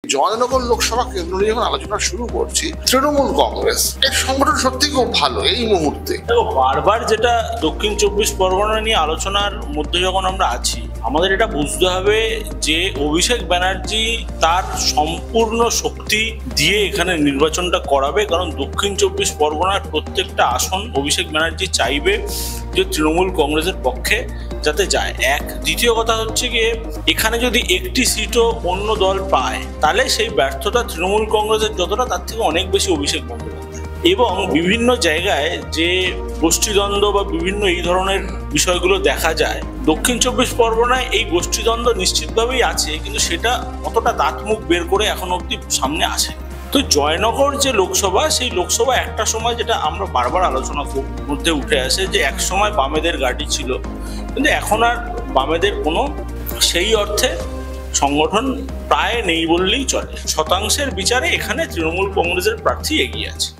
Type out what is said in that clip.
জয়নগর লোকসভা কেন্দ্র নিয়ে যখন আলোচনা শুরু করছি, তৃণমূল কংগ্রেস এর সংগঠন সত্যি খুব ভালো এই মুহূর্তে। দেখো, বারবার যেটা দক্ষিণ 24 পরগনা নিয়ে আলোচনার মধ্যে যখন আমরা আছি, আমাদের এটা বুঝতে হবে যে অভিষেক ব্যানার্জি তার সম্পূর্ণ শক্তি দিয়ে এখানে নির্বাচনটা করাবে, কারণ দক্ষিণ 24 পরগনার প্রত্যেকটা আসন অভিষেক ব্যানার্জি চাইবে যে তৃণমূল কংগ্রেসের পক্ষে যাতে যায়। দ্বিতীয় কথা হচ্ছে গিয়ে এখানে যদি একটি সিটও অন্য দল পায় তাহলে সেই ব্যর্থতা তৃণমূল কংগ্রেসের যতটা তার থেকে অনেক বেশি অভিষেক বন্দ্যোপাধ্যায়। এবং বিভিন্ন জায়গায় যে গোষ্ঠীদ্বন্দ্ব বা বিভিন্ন এই ধরনের বিষয়গুলো দেখা যায়, দক্ষিণ 24 পরগনায় এই গোষ্ঠীদ্বন্দ্ব নিশ্চিতভাবেই আছে, কিন্তু সেটা অতটা দাঁত মুখ বের করে এখন অবধি সামনে আসে। তো জয়নগর যে লোকসভা, সেই লোকসভা একটা সময় যেটা আমরা বারবার আলোচনা মধ্যে উঠে আসে যে এক সময় বামেদের গাড়ি ছিল, কিন্তু এখন আর বামেদের কোনো সেই অর্থে সংগঠন প্রায় নেই বললেই চলে। শতাংশের বিচারে এখানে তৃণমূল কংগ্রেসের প্রার্থী এগিয়ে আছে।